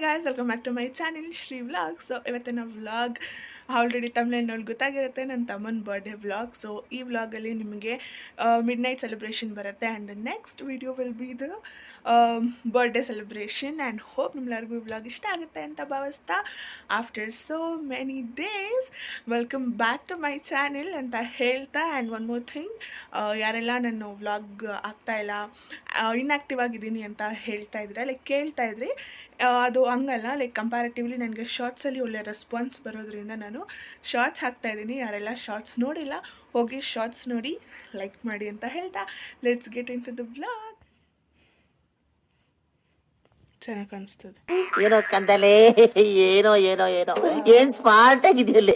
guys, welcome back to my channel Shri Vlog. So ಇವತ್ತಿನ vlog already ತಮಿಳ್ನಲ್ಲಿ ಗೊತ್ತಾಗಿರುತ್ತೆ, ನನ್ನ ತಮ್ಮನ ಬರ್ಡೇ ವ್ಲಾಗ್. ಸೊ ಈ ವ್ಲಾಗಲ್ಲಿ ನಿಮಗೆ ಮಿಡ್ ನೈಟ್ ಸೆಲೆಬ್ರೇಷನ್ ಬರುತ್ತೆ and the next video will be the birthday celebration and hope ನಿಮ್ಮೆಲ್ಲರಿಗೂ ಈ ವ್ಲಾಗ್ ಇಷ್ಟ ಆಗುತ್ತೆ ಅಂತ ಭಾವಿಸ್ತಾ after so many days welcome back to my channel ಅಂತ ಹೇಳ್ತಾ ಆ್ಯಂಡ್ ಒನ್ ಮೋರ್ ಥಿಂಗ್, ಯಾರೆಲ್ಲ ನಾನು ವ್ಲಾಗ್ ಆಗ್ತಾಯಿಲ್ಲ ಇನ್ಆ್ಯಕ್ಟಿವ್ ಆಗಿದ್ದೀನಿ ಅಂತ ಹೇಳ್ತಾ ಇದ್ರೆ ಲೈಕ್ ಕೇಳ್ತಾ ಇದ್ರಿ, ಅದು ಹಂಗಲ್ಲ. ಲೈಕ್ ಕಂಪ್ಯಾರಿಟಿವ್ಲಿ ನನಗೆ ಶಾರ್ಟ್ಸಲ್ಲಿ ಒಳ್ಳೆ ರೆಸ್ಪಾನ್ಸ್ ಬರೋದ್ರಿಂದ ನಾನು ಶಾರ್ಟ್ಸ್ ಹಾಕ್ತಾಯಿದ್ದೀನಿ. ಯಾರೆಲ್ಲ ಶಾರ್ಟ್ಸ್ ನೋಡಿಲ್ಲ ಹೋಗಿ ಶಾರ್ಟ್ಸ್ ನೋಡಿ ಲೈಕ್ ಮಾಡಿ ಅಂತ ಹೇಳ್ತಾ let's get into the vlog. ಚೆನ್ನಾಗಿ ಕಾಣಿಸ್ತದೆ ಏನೋ ಕಂದಲೆ, ಏನೋ ಏನೋ ಏನೋ ಏನ್ ಸ್ಮಾರ್ಟ್ ಆಗಿದೆಯಲ್ಲ.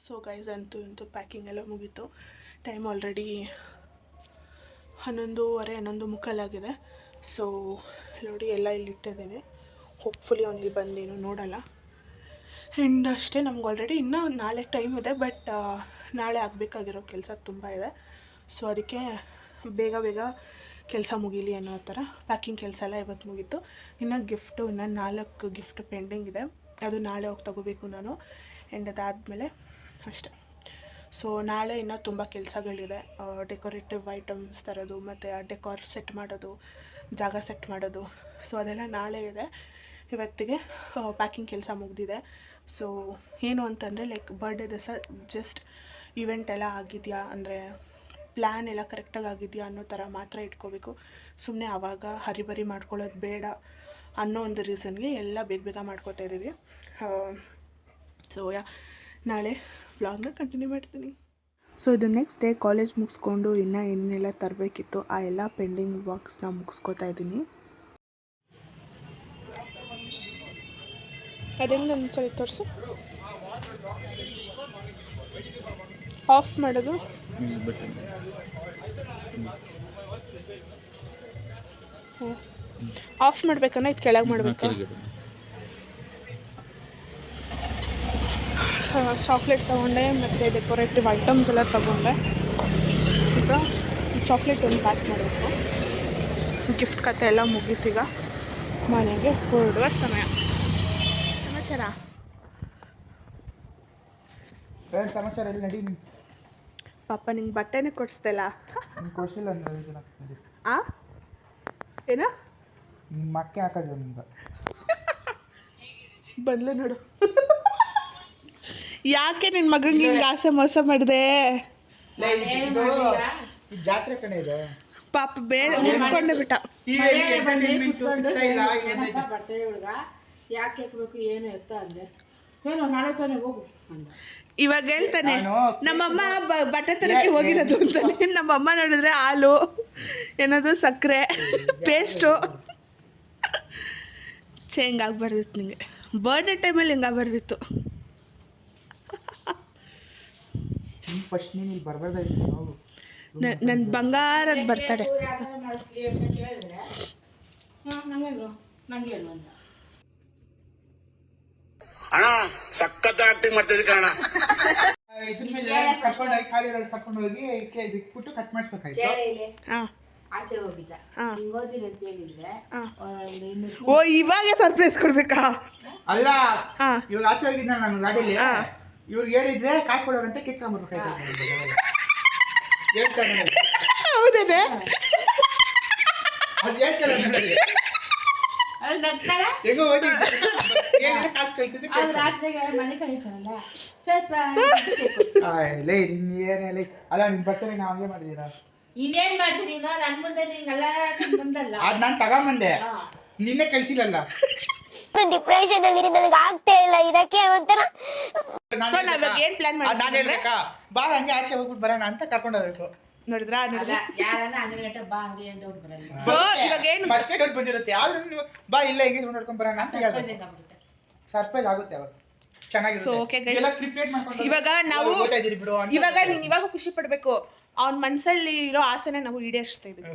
ಸೊ ಗೈಸ್, ಅಂತೂ ಪ್ಯಾಕಿಂಗ್ ಎಲ್ಲ ಮುಗೀತು. ಟೈಮ್ ಆಲ್ರೆಡಿ 11:30 ಸೊ ನೋಡಿ ಎಲ್ಲ ಇಲ್ಲಿ ಇಟ್ಟಿದ್ದೇನೆ. ಹೋಪ್ಫುಲಿ ಅವನಿಗೆ ಬಂದೇನು ನೋಡಲ್ಲ. ಆ್ಯಂಡ್ ಅಷ್ಟೇ, ನಮ್ಗೆ ಆಲ್ರೆಡಿ ಇನ್ನೂ ನಾಳೆ ಟೈಮ್ ಇದೆ, ಬಟ್ ನಾಳೆ ಆಗಬೇಕಾಗಿರೋ ಕೆಲಸ ತುಂಬ ಇದೆ. ಸೊ ಅದಕ್ಕೆ ಬೇಗ ಬೇಗ ಕೆಲಸ ಮುಗೀಲಿ ಅನ್ನೋ ಥರ ಪ್ಯಾಕಿಂಗ್ ಕೆಲಸ ಎಲ್ಲ ಇವತ್ತು ಮುಗೀತು. ಇನ್ನು ಇನ್ನು 4 ಗಿಫ್ಟ್ ಪೆಂಡಿಂಗ್ ಇದೆ, ಅದು ನಾಳೆ ಹೋಗಿ ತಗೋಬೇಕು ನಾನು. ಆ್ಯಂಡ್ ಅದಾದಮೇಲೆ ಅಷ್ಟೆ. ಸೊ ನಾಳೆ ಇನ್ನೂ ತುಂಬ ಕೆಲಸಗಳಿದೆ. ಡೆಕೋರೇಟಿವ್ ಐಟಮ್ಸ್ ತರೋದು ಮತ್ತು ಡೆಕೋರ್ ಸೆಟ್ ಮಾಡೋದು, ಜಾಗ ಸೆಟ್ ಮಾಡೋದು. ಸೊ ಅದೆಲ್ಲ ನಾಳೆ ಇದೆ. ಇವತ್ತಿಗೆ ಪ್ಯಾಕಿಂಗ್ ಕೆಲಸ ಮುಗಿದಿದೆ. ಸೊ ಏನು ಅಂತಂದರೆ ಲೈಕ್ ಬರ್ಡೇ ದಿವಸ ಜಸ್ಟ್ ಇವೆಂಟ್ ಎಲ್ಲ ಆಗಿದೆಯಾ, ಅಂದರೆ ಪ್ಲ್ಯಾನ್ ಎಲ್ಲ ಕರೆಕ್ಟಾಗಿ ಆಗಿದೆಯಾ ಅನ್ನೋ ಥರ ಮಾತ್ರ ಇಟ್ಕೋಬೇಕು. ಸುಮ್ಮನೆ ಆವಾಗ ಹರಿಬರಿ ಮಾಡ್ಕೊಳ್ಳೋದು ಬೇಡ ಅನ್ನೋ ಒಂದು ರೀಸನ್ಗೆ ಎಲ್ಲ ಬೇಗ ಬೇಗ ಮಾಡ್ಕೋತಾ ಇದ್ದೀವಿ. ಸೊ ನಾಳೆ ವ್ಲಾಗ್ನ ಕಂಟಿನ್ಯೂ ಮಾಡ್ತೀನಿ. ಸೊ ಇದು ನೆಕ್ಸ್ಟ್ ಡೇ ಕಾಲೇಜ್ ಮುಗಿಸ್ಕೊಂಡು ಇನ್ನೂ ಏನೆಲ್ಲ ತರಬೇಕಿತ್ತು ಆ ಎಲ್ಲ ಪೆಂಡಿಂಗ್ ವರ್ಕ್ಸ್ನ ಮುಗಿಸ್ಕೋತಾ ಇದ್ದೀನಿ. ಅದೇನು ಒಂದ್ಸರಿ ತೋರಿಸು. ಆಫ್ ಮಾಡೋದು ಆಫ್ ಮಾಡ್ಬೇಕನ್ನ ಇದು ಕೆಳಗೆ ಮಾಡಬೇಕಾ? ಚಾಕ್ಲೇಟ್ ತೊಗೊಂಡೆ ಮತ್ತು ಡೆಕೋರೇಟಿವ್ ಐಟಮ್ಸ್ ಎಲ್ಲ ತೊಗೊಂಡೆ. ಈಗ ಚಾಕ್ಲೇಟ್ ಒಂದು ಪ್ಯಾಕ್ ಮಾಡಬೇಕು. ಗಿಫ್ಟ್ ಕತೆ ಎಲ್ಲ ಮುಗೀತೀಗ, ಮನೆಗೆ ಹೊರಡುವ ಸಮಯ. ಸಮಾಚಾರ ಎಲ್ಲಿ ನಡಿ. ಪಾಪ ನಿಂಗೆ ಬಟ್ಟೆನೇ ಕೊಡಿಸ್ದಲ್ಲ. ಕೊಡಿಸಿಲ್ಲ ಏನ ನಿಮ್ಮ ಅಕ್ಕೆ ಹಾಕೋದು ನಿಮ್ಗೆ ಬಂದ್ಲು ನೋಡು. ಯಾಕೆ ನಿನ್ನ ಮಗಂಗೆ ಹಿಂಗೆ ಆಸೆ ಮೋಸ ಮಾಡಿದೆ? ಜಾತ್ರೆ ಕಡೆ ಇದೆ ಪಾಪ ಬೇಡ ನಿಂತ್ಕೊಂಡೆ ಬಿಟ್ಟ. ಯಾಕೆ ಹಾಕ್ಬೇಕು ಏನು ಎತ್ತ ಅಂದೆ, ಏನು ನಾಳೆ ತಾನೆ ಹೋಗು ಅಂದ. ಇವಾಗ ಹೇಳ್ತಾನೆ ನಮ್ಮಮ್ಮ ಬಟ್ಟೆ ತರಕ್ಕೆ ಹೋಗಿರೋದು ಅಂತಾನೆ. ನಮ್ಮಮ್ಮ ನೋಡಿದ್ರೆ ಹಾಲು ಏನದು ಸಕ್ಕರೆ ಪೇಸ್ಟು ಹಿಂಗಾಗ್ಬಾರ್ದಿತ್ತು ನಿಂಗೆ. ಬರ್ಡೇ ಟೈಮಲ್ಲಿ ಹಿಂಗಾಗ್ಬಾರ್ದಿತ್ತು. ಫಸ್ಟ್ ನೀನು ಇಲ್ಲಿ ಬರಬಾರ್ದಾಗಿತ್ತು. ನನ್ನ ಬಂಗಾರದ ಬರ್ತಡೆ. ಅಣ್ಣ ಸಖತ್ ಆಕ್ಟಿಂಗ್ ಮಾಡ್ತಿದ್ದೆ ಕಣ. ಇದ್ರ ಮೇಲೆ ಕರ್ಕೊಂಡೋಗಿ ಖಾಲಿ ರೋಡ್ ಕರ್ಕೊಂಡು ಹೋಗಿ ಇಕ್ಬಿಟ್ಟು ಕಟ್ ಮಾಡಿಸ್ಬೇಕಾಯ್ತು. ಆಚೆ ಹೋಗಿದ್ದ ಹಿಂಗೋದಿಲ್ಲ ಅಂತ ಹೇಳಿದ್ರೆ ಓ ಇವಾಗ ಸರ್ಪ್ರೈಸ್ ಕೊಡ್ಬೇಕಾ? ಅಲ್ಲ, ಇವಾಗ ಆಚೆ ಹೋಗಿದ್ದ ನಾನು ಗಾಡೀಲಿ. ಇವ್ರಿಗೆ ಹೇಳಿದ್ರೆ ಕಾಸು ಕೊಡೋರಂತೆ ಕಿತ್ಕೊಂಡ್ಬರ್ಬೇಕಾಯ್ತು. ಹೇಳ್ತಾನೆ ಹೌದೇನೆ? ಅದು ಹೇಳ್ತಾರೆ ಹೆಂಗೋ ಹೋಗಿ ಕಾಸು ಕಳಿಸಿದ್ರೆ ರಾತ್ರಿಗೆ ಮನೆ ಕಳಿಸ್ತಾನಲ್ಲ. ಏನೇ ಅಲ್ಲ, ನಿನ್ ಬರ್ತಡೆ ನಾವು ಹಂಗೆ ಮಾಡಿದೀರಾ? ಇನ್ನೇನ್ ಮಾಡ್ತೀನಿ ನನ್ ಮುಂದೆ ನಿಂಗಲ್ಲ ಬಂದಲ್ಲ. ಅದ್ ನಾನು ತಗೊಂಬಂದೆ, ನಿನ್ನೆ ಕಳ್ಸಿಲ್ಲಲ್ಲ. ಡಿಪ್ರೆಷನ್ ಅಲ್ಲಿ ನನಗೆ ಆಗ್ತಾ ಇಲ್ಲ ಇರಕ್ಕೆ ಒಂಥರ. ಏನ್ ಪ್ಲಾನ್ ಮಾಡಿ ನಾನು ಹೇಳ್ಬೇಕಾ, ಬಾರ ಹಂಗೆ ಆಚೆ ಹೋಗ್ಬಿಟ್ಟು ಬರೋಣ ಅಂತ ಕರ್ಕೊಂಡು ಹೋಗ್ಬೇಕು. ನೋಡಿದ್ರಾ ಅಲ್ಲ ಯಾರನ್ನ 11 ಗಂಟೆ ಬಾ ಅಂಗಡಿ ಅಂತ ಡೌಟ್ ಬರಲ್ಲ. ಸೊ ಇವಾಗ ಏನು ಫಸ್ಟ್ ಡೌಟ್ ಬಂದಿರುತ್ತೆ ಆದ್ರೂ ನೀವು ಬಾ ಇಲ್ಲ ಎಂಗೇಜ್ಮೆಂಟ್ ನೋಡ್ಕೊಂಡ್ ಬರೋಣ ಅಂತ ಸರ್ಪ್ರೈಸ್ ಹೆಂಗಾಗ್ಬಿಡುತ್ತೆ. ಸರ್ಪ್ರೈಸ್ ಆಗುತ್ತೆ ಅವಾಗ ಚೆನ್ನಾಗಿರುತ್ತೆ. So, okay, guys. ಎಲ್ಲ ಸ್ಕ್ರಿಪ್ಟೆಡ್ ಮಾಡ್ಕೊಂಡು ಇವಾಗ ನಾವು ಗೊತ್ತಾಯ್ತಿರಿ ಬಿಡು ಅಂತ. ನೀನ್ ಇವಾಗ ಖುಷಿ ಪಡ್ಬೇಕು. ಅವ್ನ ಮನ್ಸಲ್ಲಿ ಇರೋ ಆಸೆನ ನಾವು ಈಡೇರಿಸ್ತಾ ಇದೀವಿ.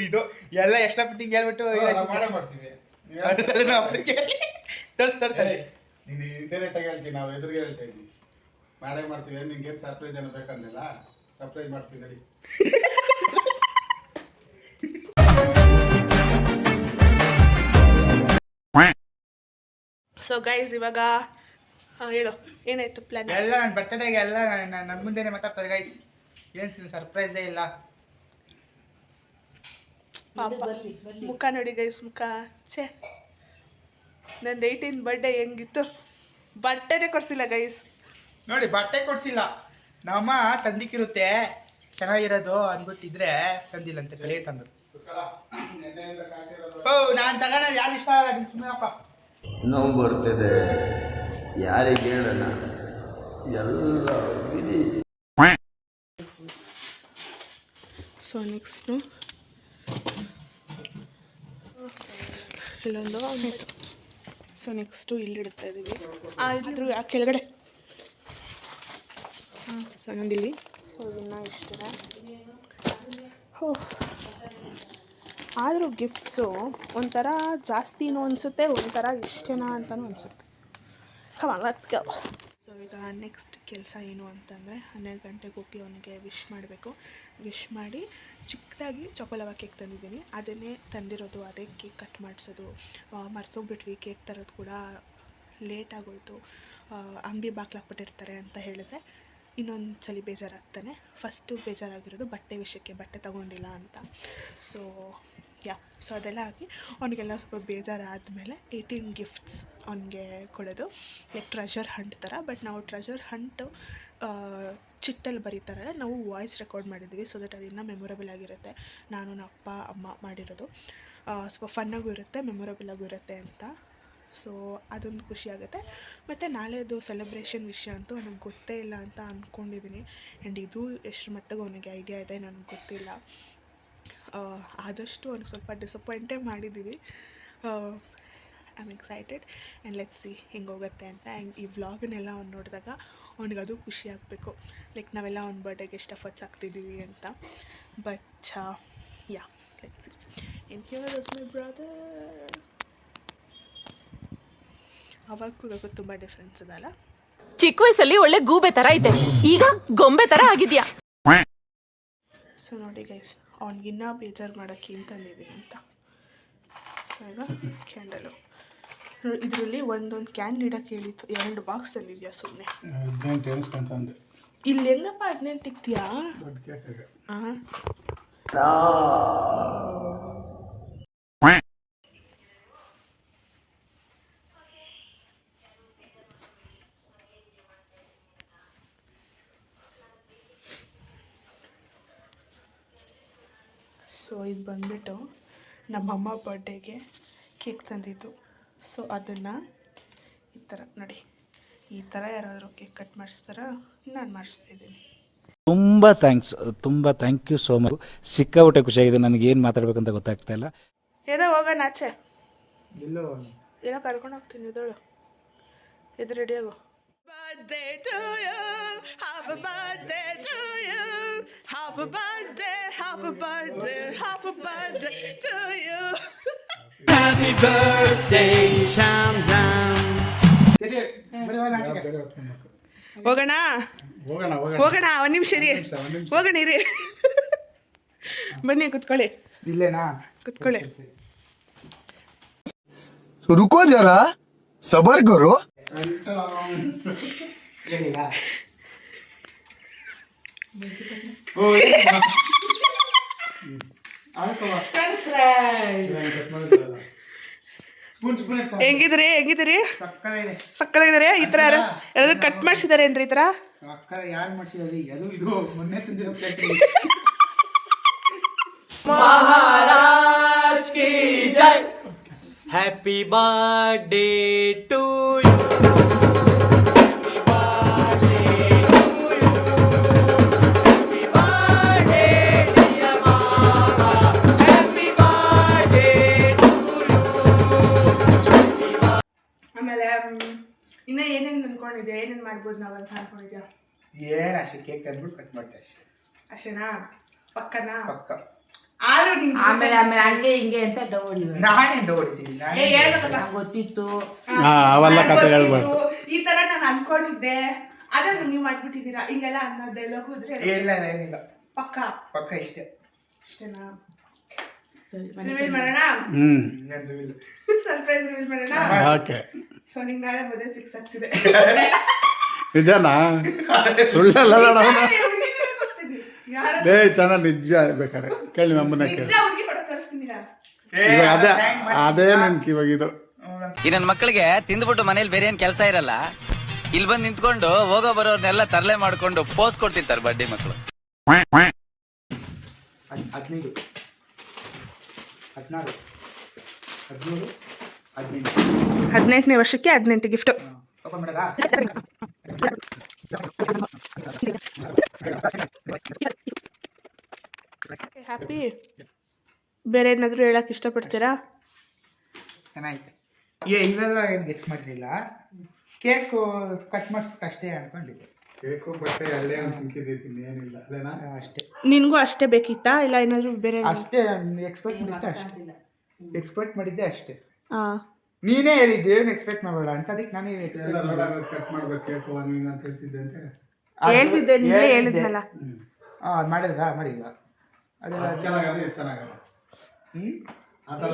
ಇದು ಎಲ್ಲ ಎಕ್ಸ್ಟ್ರಾ ಫಿಟ್ಟಿಂಗ್ ಹೇಳ್ಬಿಟ್ಟು ಮಾಡೇ ಮಾಡ್ತೀವಿ. ತರ್ಸರಿ ನೀನು ಇಂಟರ್ನೆಟ್ ಆಗಿ ಹೇಳ್ತೀನಿ, ನಾವು ಎದುರಿಗೆ ಹೇಳ್ತಾ ಇದ್ದೀವಿ. ಮಾಡೇ ಮಾಡ್ತೀವಿ. ನಿಂಗೆ ಏನು ಸರ್ಪ್ರೈಸ್ ಏನೋ ಬೇಕಂದಿಲ್ಲ, ಸರ್ಪ್ರೈಸ್ ಮಾಡ್ತೀವಿ ನಡಿ. ಸೊ ಗೈಸ್ ಇವಾಗ ಹೇಳು ಏನಾಯ್ತು ಪ್ಲಾನ್? ಎಲ್ಲ ನನ್ನ ಬರ್ತಡೇಗೆ ಎಲ್ಲ ನನ್ನ ಮುಂದೆನೆ ಮಾತಾಡ್ತಾರೆ ಗೈಸ್. ಏನು ಸರ್ಪ್ರೈಸೇ ಇಲ್ಲ. ಪಾಪ ಬರ್ಲಿ ಬರ್ಲಿ. ಮುಖ ನೋಡಿ ಗೈಸ್, ಮುಖ ಛೇ. ನಂದು 18th ಬರ್ಡೇ ಹೆಂಗಿತ್ತು, ಬಟ್ಟೆನೇ ಕೊಡ್ಸಿಲ್ಲ ಗೈಸ್. ನೋಡಿ ಬಟ್ಟೆ ಕೊಡ್ಸಿಲ್ಲ. ನಮ್ಮಮ್ಮ ತಂದಿಕ್ಕಿರುತ್ತೆ ಚೆನ್ನಾಗಿರೋದು ಅನ್ಬಿಟ್ಟಿದ್ರೆ ತಂದಿಲ್ಲಂತೆ, ಕಲೆ ತಂದು. ನೆನ್ನೆಯಿಂದ ಕಾಟಿರೋದು. ಓ ನಾನು ತಗೊಂಡು ಯಾರು ಇಷ್ಟ ಆಗಲ್ಲ ಸುಮ್ಮನಪ್ಪ. ನೋವು ಬರ್ತಿದೆ, ಯಾರಿಗೆ ಹೇಳೋಣ, ಎಲ್ಲ ವಿಧಿ. ಸೊ ನೆಕ್ಸ್ಟು ಇಲ್ಲೊಂದು ಆಯಿತು. ಸೊ ನೆಕ್ಸ್ಟು ಇಲ್ಲಿ ಇಡ್ತಾ ಇದ್ದೀವಿ. ಇದ್ರ ಆ ಕೆಳಗಡೆ ಸೊ ನಂದಿಲ್ಲಿ. ಸೊ ಇದನ್ನು ಇಷ್ಟೇ. ಹೋ ಆದರೂ ಗಿಫ್ಟ್ಸು ಒಂಥರ ಜಾಸ್ತಿನೂ ಅನಿಸುತ್ತೆ, ಒಂಥರ ಇಷ್ಟೇನಾ ಅಂತಲೂ ಅನಿಸುತ್ತೆ. Come on let's go. ಸೊ ಈಗ ನೆಕ್ಸ್ಟ್ ಕೆಲಸ ಏನು ಅಂತಂದರೆ 12 ಗಂಟೆಗೆ ಹೋಗಿ ಅವನಿಗೆ ವಿಶ್ ಮಾಡಬೇಕು. ವಿಶ್ ಮಾಡಿ ಚಿಕ್ಕದಾಗಿ ಚೊಕೊಲವ ಕೇಕ್ ತಂದಿದ್ದೀನಿ, ಅದನ್ನೇ ತಂದಿರೋದು, ಅದೇ ಕೇಕ್ ಕಟ್ ಮಾಡಿಸೋದು. ಮರ್ತೋಗ್ಬಿಟ್ವಿ, ಕೇಕ್ ತರೋದು ಕೂಡ ಲೇಟ್ ಆಗೋಯ್ತು, ಅಂಗಡಿ ಬಾಕ್ಲಾಕ್ಬಿಟ್ಟಿರ್ತಾರೆ ಅಂತ ಹೇಳಿದ್ರೆ ಇನ್ನೊಂದು ಸಲ ಬೇಜಾರಾಗ್ತಾನೆ. ಫಸ್ಟು ಬೇಜಾರಾಗಿರೋದು ಬಟ್ಟೆ ವಿಷಯಕ್ಕೆ, ಬಟ್ಟೆ ತೊಗೊಂಡಿಲ್ಲ ಅಂತ. ಸೊ ಸೊ ಅದೆಲ್ಲ ಆಗಿ ಅವನಿಗೆಲ್ಲ ಸ್ವಲ್ಪ ಬೇಜಾರಾದಮೇಲೆ 18 ಗಿಫ್ಟ್ಸ್ ಅವನಿಗೆ ಕೊಡೋದು, ಲೈಕ್ ಟ್ರೆಷರ್ ಹಂಟ್ ಥರ. ಬಟ್ ನಾವು ಟ್ರೆಷರ್ ಹಂಟು ಚಿಟ್ಟಲ್ಲಿ ಬರೀತಾರಲ್ಲ, ನಾವು ವಾಯ್ಸ್ ರೆಕಾರ್ಡ್ ಮಾಡಿದ್ದೀವಿ. ಸೊ ದಟ್ ಅದು ಇನ್ನೂ ಮೆಮೊರೇಬಲ್ ಆಗಿರುತ್ತೆ. ನಾನು ನಮ್ಮ ಅಪ್ಪ ಅಮ್ಮ ಮಾಡಿರೋದು ಸ್ವಲ್ಪ ಫನ್ನಾಗೂ ಇರುತ್ತೆ, ಮೆಮೊರೇಬಲ್ ಆಗೂ ಇರುತ್ತೆ ಅಂತ. ಸೊ ಅದೊಂದು ಖುಷಿ ಆಗುತ್ತೆ. ಮತ್ತು ನಾಳೆದು ಸೆಲೆಬ್ರೇಷನ್ ವಿಷಯ ಅಂತೂ ನನಗೆ ಗೊತ್ತೇ ಇಲ್ಲ ಅಂತ ಅಂದ್ಕೊಂಡಿದ್ದೀನಿ. ಆ್ಯಂಡ್ ಇದು ಎಷ್ಟರ ಮಟ್ಟಿಗೆ ಅವನಿಗೆ ಐಡಿಯಾ ಇದೆ ನನಗೆ ಗೊತ್ತಿಲ್ಲ. ಆದಷ್ಟು ಅವ್ನಿಗೆ ಸ್ವಲ್ಪ ಡಿಸಪಾಯಿಂಟೇ ಮಾಡಿದ್ದೀವಿ. I am excited and let's see ಹೆಂಗೆ ಹೋಗುತ್ತೆ ಅಂತ. ಆ್ಯಂಡ್ ಈ ವ್ಲಾಗನ್ನೆಲ್ಲ ಅವ್ನು ನೋಡಿದಾಗ ಅವ್ನಿಗೆ ಅದು ಖುಷಿ ಆಗಬೇಕು, ಲೈಕ್ ನಾವೆಲ್ಲ ಅವ್ನ ಬರ್ಡೇಗೆ ಎಷ್ಟು ಎಫರ್ಟ್ಸ್ ಹಾಕ್ತಿದ್ದೀವಿ ಅಂತ. But ya let's see. And here is my brother. ಅವಾಗೂ ತುಂಬ ಡಿಫ್ರೆನ್ಸ್ ಇದಲ್ಲ. ಚಿಕ್ಕ ವಯಸ್ಸಲ್ಲಿ ಒಳ್ಳೆ ಗೂಬೆ ತರ ಇದೆ, ಈಗ ಗೊಂಬೆ ತರ ಆಗಿದ್ಯಾ. ಸೊ ನೋಡಿ ಗೈಸ್, ಅವ್ನಿಗಿನ್ನ ಬೇಜಾರು ಮಾಡೋಕ್ಕೆ ಏನು ತಂದಿದ್ದೀನಿ ಅಂತ. ಸೊ ಈಗ ಕ್ಯಾಂಡಲು ಇದರಲ್ಲಿ ಒಂದೊಂದು ಕ್ಯಾಂಡಲ್ ಇಡೋಕ್ಕೆ ಹೇಳಿತ್ತು, 2 ಬಾಕ್ಸ್ ತಂದಿದ್ಯಾ ಸುಮ್ಮನೆ? 18 ಎಣಿಸ್ಕೊಂತ ಅಂದೆ. ಇಲ್ಲಿ ಹೆಂಗಪ್ಪ 18 ಇಕ್ತೀಯಾ? ದೊಡ್ಡ ಕೇಕ್. ಹಾಂ ಸೊ ಇದು ಬಂದುಬಿಟ್ಟು ನಮ್ಮಮ್ಮ ಬರ್ಡೇಗೆ ಕೇಕ್ ತಂದಿದ್ದು. ಸೊ ಅದನ್ನು ಈ ಥರ ನೋಡಿ, ಈ ಥರ ಯಾರಾದರೂ ಕೇಕ್ ಕಟ್ ಮಾಡಿಸ್ತಾರಾ? ನಾನು ಮಾಡಿಸ್ತಾಯಿದ್ದೀನಿ. ತುಂಬ ಥ್ಯಾಂಕ್ ಯು ಸೋ ಮಚ್. ಸಿಕ್ಕಾಬಿಟ್ಟೆ ಖುಷಿಯಾಗಿದೆ. ನನಗೆ ಏನು ಮಾತಾಡ್ಬೇಕಂತ ಗೊತ್ತಾಗ್ತಾ ಇಲ್ಲ. ಏನೋ ಹೋಗೋಣ ಆಚೆ, ಎಲ್ಲೋ ಏನೋ ಕರ್ಕೊಂಡು ಹೋಗ್ತೀನಿ. ಇದಳು ಇದು ರೆಡಿಯಾಗು. birthday to you, happy birthday to you, happy birthday, happy birthday, happy birthday to you. Happy birthday, Chandan. ಬೇರೆ ಹೊತ್ಕೊಬೇಕು. ಹೋಗೋಣ ಹೋಗೋಣ ಒಂದು ನಿಮಿಷ ಇರಿ, ಹೋಗೋಣ ಇರಿ. ಬನ್ನಿ ಕುತ್ಕೊಳ್ಳಿ, ಇಲ್ಲೇನಾ ಕುತ್ಕೊಳ್ಳಿ. रुको जरा सबर करो. ಹೇಳಿಲ್ಲ. ಹೆಂಗಿದ್ರಿ? ಸಕ್ಕತ್ತಾಗಿದೆ. ಸಕ್ಕತ್ತಾಗಿದ್ದಾರೆ. ಈ ಥರ ಯಾರಾದ್ರೂ ಕಟ್ ಮಾಡಿಸಿದ್ದಾರೆ ಏನ್ರಿ ಈ ಥರ? ಸಕ್ಕತ್ತ ಯಾರು ಮಾಡಿಸಿದ್ರಿ? ಅದು ಇದು ಮೊನ್ನೆ ತಂದಿರೋ ಪ್ಲೇಟ್. ಮಹಾರಾಜ್ ಕಿ ಜೈ. Happy birthday to you. Happy birthday ಅನ್ಕೊಂಡಿದ್ಯಾ? ಏನೇನು ಮಾಡ್ಬೋದು ನಾವಂತ ಅನ್ಕೊಂಡಿದ್ಯಾ? ಏನು ಅಷ್ಟೇ ಕೇಕ್ ತಂದ್ಬಿಟ್ಟು ಕಟ್ ಮಾಡ್ತಾ ಅಷ್ಟೇ. ಅಷ್ಟೇನಾ? ಪಕ್ಕನಾ? ಪಕ್ಕ. ಆದ್ರೂ ನಿಂಗೆ ಆಮೇಲೆ ಹಂಗೆ ಹಿಂಗೆ ಅಂತ ಡೌಡಿವೆ. ನಾನೇನು ಹೊಡಿತೀನಿ? ನಂಗೆ ಗೊತ್ತಿತ್ತು. ಅವೆಲ್ಲ ಕತೆ ಹೇಳ್ಬಾರ್ದು. ಈ ತರ ನಾನು ಅನ್ಕೊಂಡಿದ್ದೆ, ಅದನ್ನು ನೀವು ಮಾಡ್ಬಿಟ್ಟಿದ್ದೀರಾ. ಹಿಂಗೆಲ್ಲ ಅನ್ನೋ ಡೈಲಾಗ್ ಹೋದ್ರೆ ಇಲ್ಲ ಏನಿಲ್ಲ. ಪಕ್ಕ ಪಕ್ಕ ಇಷ್ಟೇ. ಅಷ್ಟೇನಾ? ಸರಿ ರಿವೀಲ್ ಮಾಡೋಣ? ಸರ್ಪ್ರೈಸ್ ರಿವೀಲ್ ಮಾಡೋಣ? ಓಕೆ. ಸೊ ನಿಂಗೆ ನಾಳೆ ಮದುವೆ ಫಿಕ್ಸ್ ಆಗ್ತಿದೆ. ನಿಜನಾ? ಸುಳ್ಳಲ್ಲ ಲೇ ಚೆನ್ನಾಗಿ ನಿಜ ಬೇಕಾರೆ ಕೇಳಿ ಅಮ್ಮನ ಕೇಳಿ. ಹುಡುಗಿ ಫೋಟೋ ತೋರಿಸ್ತೀನಿ. ಇವಾಗ ಅದೇ ನನ್ಗೆ ಇವಾಗ ಇದು ಈ ನನ್ನ ಮಕ್ಕಳಿಗೆ ತಿಂದ್ಬಿಟ್ಟು ಮನೇಲಿ ಬೇರೆ ಏನ್ ಕೆಲಸ ಇರಲ್ಲ, ಇಲ್ಲಿ ಬಂದು ನಿಂತ್ಕೊಂಡು ಹೋಗೋ ಬರೋರ್ನೆಲ್ಲ ತರಲೆ ಮಾಡ್ಕೊಂಡು ಪೋಸ್ ಕೊಡ್ತಿರ್ತಾರೆ ಬಡ್ಡಿ ಮಕ್ಕಳು. 15 16 17 18 18ನೇ ವರ್ಷಕ್ಕೆ 18 ಗಿಫ್ಟ್. ಓಪನ್ ಮಾಡೋದಾ? ಹ್ಯಾಪಿ. ಬೇರೆ ಏನಾದರೂ ಹೇಳಕ್ಕೆ ಇಷ್ಟಪಡ್ತೀರಾ? ಚೆನ್ನಾಗಿತ್ತು. ಇವೆಲ್ಲ ಏನು ಗೆಸ್ ಮಾಡಿರಲಿಲ್ಲ. ಕೇಕು ಕಟ್ ಮಾಡಿಸ್ಬಿಟ್ಟು ಅಷ್ಟೇ ಅನ್ಕೊಂಡಿದ್ದೆ. ಕೇಕು ಬಟ್ಟೆ ಅಲ್ಲೇ ಒಂದು ತಿಂಕಿದ್ದೀನಿ, ಏನಿಲ್ಲ ಅದೇನಾ? ಅಷ್ಟೇ. ನಿನಗೂ ಅಷ್ಟೇ ಬೇಕಿತ್ತಾ ಇಲ್ಲ ಏನಾದರೂ ಬೇರೆ? ಅಷ್ಟೇ ಎಕ್ಸ್ಪೆಕ್ಟ್ ಮಾಡಿದ್ದೆ ಅಷ್ಟೇ. ಎಕ್ಸ್ಪೆಕ್ಟ್ ಮಾಡಿದ್ದೆ ಅಷ್ಟೇ. ಹಾಂ, ನೀನೇ ಹೇಳಿದ್ದೆ ಏನು ಎಕ್ಸ್ಪೆಕ್ಟ್ ಮಾಡಬೇಡ ಅಂತ. ಅದಕ್ಕೆ ನಾನೇ ಎಲ್ಲ ರೋಡಾಗ ಕಟ್ ಮಾಡ್ಬೇಕು ಕೇಕು ನೀನು ಅಂತ ಹೇಳ್ತಿದ್ದೆ ಅಂತ ಹೇಳ್ತಿದ್ದೆ, ನೀವೇ ಹೇಳಿದ್ನಲ್ಲ. ಹಾಂ ಮಾಡಿದ್ರಾ? ಮಾಡಿಲ್ಲ. ಅದೆಲ್ಲ ಚೆನ್ನಾಗದೆ ಚೆನ್ನಾಗಲ್ಲ. ಆ ಥರ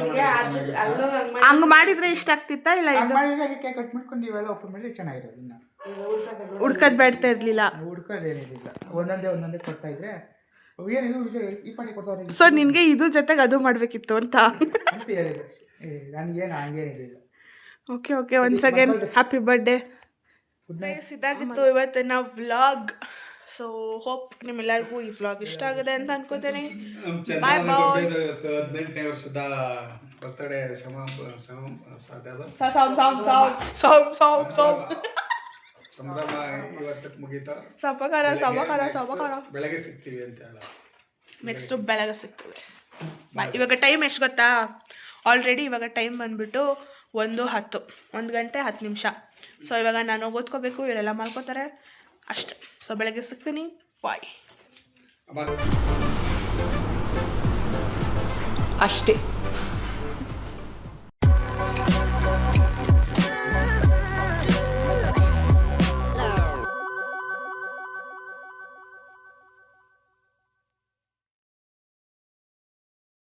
ಹಂಗೆ ಮಾಡಿದ್ರೆ ಇಷ್ಟ ಆಗ್ತಿತ್ತಾ ಇಲ್ಲ? ಇದು ಮಾಡಿದಾಗ ಕೇಕ್ ಕಟ್ ಮಾಡ್ಕೊಂಡು ಇವೆಲ್ಲ ಓಪನ್ ಮಾಡಿದ್ರೆ ಚೆನ್ನಾಗಿರೋದು. ಇನ್ನು ಹುಡ್ಕದ್ ಬೇಡ್ತಾ ಇರ್ಲಿಲ್ಲ. ಹುಡ್ಕೋದೇನಿಲ್ಲ, ಒಂದೊಂದೇ ಕೊಡ್ತಾ ಇದ್ರೆ ಏನಿದು ಈ ಪಾಟಿ ಕೊಡ್ತಾವ್ರೆ. ಸೊ ನಿನಗೆ ಇದು ಜೊತೆಗೆ ಅದು ಮಾಡಬೇಕಿತ್ತು ಅಂತ ಅಂತ ಹೇಳಿದೆ. ನನಗೇನು ಹಂಗೇನಿಲ್ಲ. Okay okay, once again happy birthday. ಇದಾಗಿತ್ತು ಇವತ್ತಿನ ವ್ಲಾಗ್. ಸೊ ಹೋಪ್ ನಿಮ್ಮೆಲ್ಲರಿಗೂ ಈ ವ್ಲಾಗ್ ಇಷ್ಟ ಆಗಿದೆ ಅಂತ ಅನ್ಕೋತೇನೆ. ಬಾಯ್ ಬಾಯ್. 18ನೇ ವರ್ಷದ ಬರ್ತಡೇ ಸಂಭ್ರಮ ಇವತ್ತಕ್ಕೆ ಮುಗೀತಾ. ಸಬಕಾರ ಬೆಳಗ್ಗೆ ಸಿಗ್ತೀವಿ ಅಂತ ಹೇಳ. ನೆಕ್ಸ್ಟು ಬೆಳಗ್ಗೆ ಸಿಗ್ತೀವಿ. ಬಾಯ್. ಇವಾಗ ಟೈಮ್ ಎಷ್ಟು ಗೊತ್ತಾ? ಆಲ್ರೆಡಿ ಇವಾಗ ಟೈಮ್ ಬಂದುಬಿಟ್ಟು 1:10, 1 ಗಂಟೆ 10 ನಿಮಿಷ. ಸೊ ಇವಾಗ ನಾನು ಓದ್ಕೋಬೇಕು, ಇವರೆಲ್ಲ ಮಾಡ್ಕೋತಾರೆ ಅಷ್ಟೆ. ಸೊ ಬೆಳಗ್ಗೆ ಸಿಗ್ತೀನಿ. ಬಾಯ್. ಅಷ್ಟೇ.